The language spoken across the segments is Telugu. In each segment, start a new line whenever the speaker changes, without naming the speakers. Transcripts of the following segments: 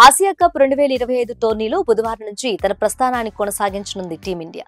ఆసియా కప్ 2025 టోర్నీలో బుధవారం నుంచి తన ప్రస్థానాన్ని కొనసాగించనుంది టీమిండియా.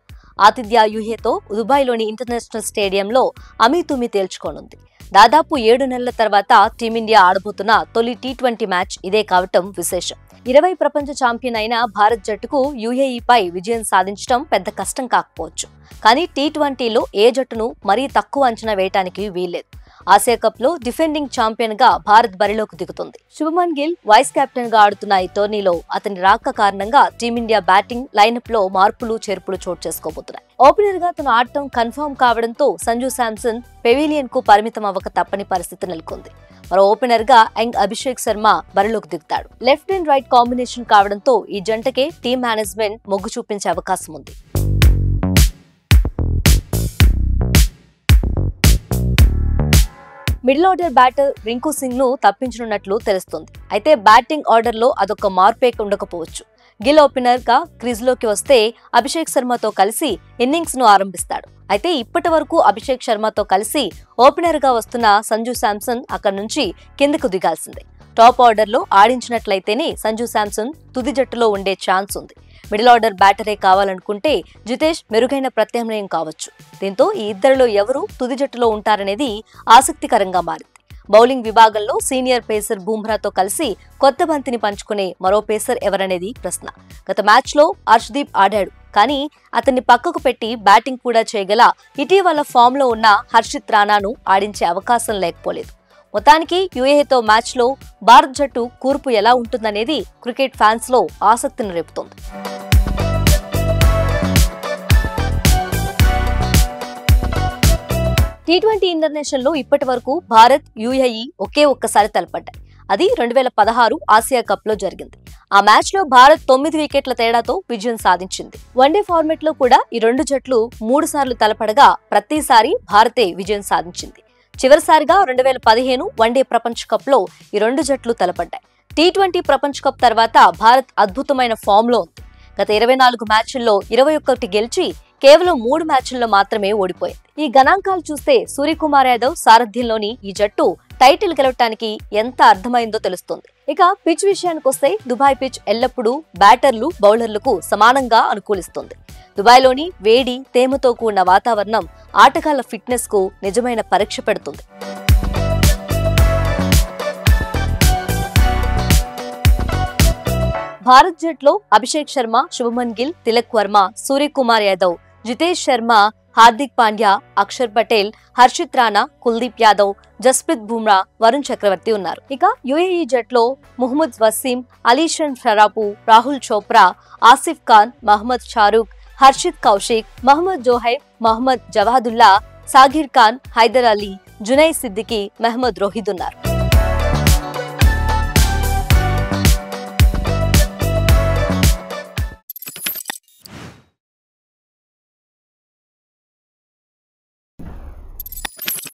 ఆతిథ్య యూహేతో దుబాయ్లోని ఇంటర్నేషనల్ స్టేడియంలో అమీతుమీ తేల్చుకోనుంది. దాదాపు 7 నెలల తర్వాత టీమిండియా ఆడబోతున్న తొలి టీ20 మ్యాచ్ ఇదే కావటం విశేషం. 20 ప్రపంచ ఛాంపియన్ అయిన భారత్ జట్టుకు యూఏఈపై విజయం సాధించడం పెద్ద కష్టం కాకపోవచ్చు. కానీ టీ20లో ఏ జట్టును మరీ తక్కువ అంచనా వేయడానికి వీల్లేదు. ఆసియా కప్ లో డిఫెండింగ్ ఛాంపియన్ గా భారత్ బరిలోకి దిగుతుంది. శుభమన్ గిల్ వైస్ కెప్టెన్ గా ఆడుతున్న ఈ టోర్నీలో అతని రాక కారణంగా టీమిండియా బ్యాటింగ్ లైనప్ లో మార్పులు చేర్పులు చోటు చేసుకోబోతున్నాయి. ఓపెనర్ గా తను ఆడటం కన్ఫర్మ్ కావడంతో సంజు శాంసన్ పెవిలియన్ కు పరిమితం అవ్వక తప్పని పరిస్థితి నెలకొంది. మరో ఓపెనర్ గా యంగ్ అభిషేక్ శర్మ బరిలోకి దిగుతాడు. లెఫ్ట్ అండ్ రైట్ కాంబినేషన్ కావడంతో ఈ జంటకే టీమ్ మేనేజ్మెంట్ మొగ్గు చూపించే అవకాశం ఉంది. Middle order batter Rinku Singh ను తప్పించనున్నట్లు తెలుస్తోంది. అయితే బ్యాటింగ్ ఆర్డర్ లో అదొక మార్పే ఉండకపోవచ్చు. గిల్ ఓపెనర్ గా క్రీజ్ లోకి వస్తే అభిషేక్ శర్మతో కలిసి ఇన్నింగ్స్ ను ఆరంభిస్తాడు. అయితే ఇప్పటి వరకు అభిషేక్ శర్మతో కలిసి ఓపెనర్ గా వస్తున్న సంజు శాంసన్ అక్కడి నుంచి కిందకు దిగాల్సిందే. టాప్ ఆర్డర్ లో ఆడించినట్లయితేనే సంజు శాంసన్ తుది జట్టులో ఉండే ఛాన్స్ ఉంది. మిడిల్ ఆర్డర్ బ్యాటరే కావాలనుకుంటే జితేష్ మెరుగైన ప్రత్యామ్నాయం కావచ్చు. దీంతో ఈ ఇద్దరిలో ఎవరు తుది జట్టులో ఉంటారనేది ఆసక్తికరంగా మారింది. బౌలింగ్ విభాగంలో సీనియర్ పేసర్ బుమ్రాతో కలిసి కొత్త బంతిని పంచుకునే మరో పేసర్ ఎవరనేది ప్రశ్న. గత మ్యాచ్ లో హర్షదీప్ ఆడాడు, కానీ అతన్ని పక్కకు పెట్టి బ్యాటింగ్ కూడా చేయగల ఇటీవల ఫామ్ లో ఉన్న హర్షిత్ రాణాను ఆడించే అవకాశం లేకపోలేదు. మొత్తానికి యూఏతో మ్యాచ్ లో భారత్ జట్టు కూర్పు ఎలా ఉంటుందనేది క్రికెట్ ఫ్యాన్స్ లో ఆసక్తిని రేపుతోంది. టీ20 ఇంటర్నేషనల్ లో ఇప్పటి వరకు భారత్ యూఏఈ ఒకే ఒక్కసారి తలపడ్డాయి. అది 2016 ఆసియా కప్ లో జరిగింది. ఆ మ్యాచ్ లో భారత్ 9 వికెట్ల తేడాతో విజయం సాధించింది. వన్డే ఫార్మాట్ లో కూడా ఈ రెండు జట్లు 3 సార్లు తలపడగా ప్రతిసారి భారతే విజయం సాధించింది. చివరిసారిగా 2015 వన్డే ప్రపంచ కప్ లో ఈ రెండు జట్లు తలపడ్డాయి. టీ20 ప్రపంచ కప్ తర్వాత భారత్ అద్భుతమైన ఫామ్ లో ఉంది. గత 24 మ్యాచ్ల్లో 21 గెలిచి కేవలం 3 మ్యాచ్ల్లో మాత్రమే ఓడిపోయింది. ఈ గణాంకాలు చూస్తే సూర్యకుమార్ యాదవ్ సారథ్యంలోని ఈ జట్టు టైటిల్ గెలవటానికి ఎంత అర్థమైందో తెలుస్తుంది. ఇక పిచ్ విషయానికి వస్తే దుబాయ్ పిచ్ ఎల్లప్పుడూ బ్యాటర్లు బౌలర్లకు సమానంగా అనుకూలిస్తుంది. దుబాయ్లోని వేడి తేమతో కూడిన వాతావరణం ఆటగాళ్ల ఫిట్నెస్ కు నిజమైన పరీక్ష పెడుతుంది. భారత్ జట్లో అభిషేక్ శర్మ, శుభమన్ గిల్, తిలక్ వర్మ, సూర్యకుమార్ యాదవ్, జితేష్ శర్మ, హార్దిక్ పాండ్యా, అక్షర్ పటేల్, హర్షిత్ రాణా, కుల్దీప్ యాదవ్, జస్ప్రీత్ బుమ్రా, వరుణ్ చక్రవర్తి ఉన్నారు. ఇక యూఏఈ జట్లో ముహమ్మద్ వసీం, అలీషన్ షరాపు, రాహుల్ చోప్రా, ఆసిఫ్ ఖాన్, మహమ్మద్ షారూక్, హర్షిత్ కౌశిక్, మహమ్మద్ జోహైబ్, మహమ్మద్ జవాదుల్లా, సాగిర్ ఖాన్, హైదర్ అలీ, జునైద్ సిద్దికి, మహమ్మద్ రోహిద్ ఉన్నారు.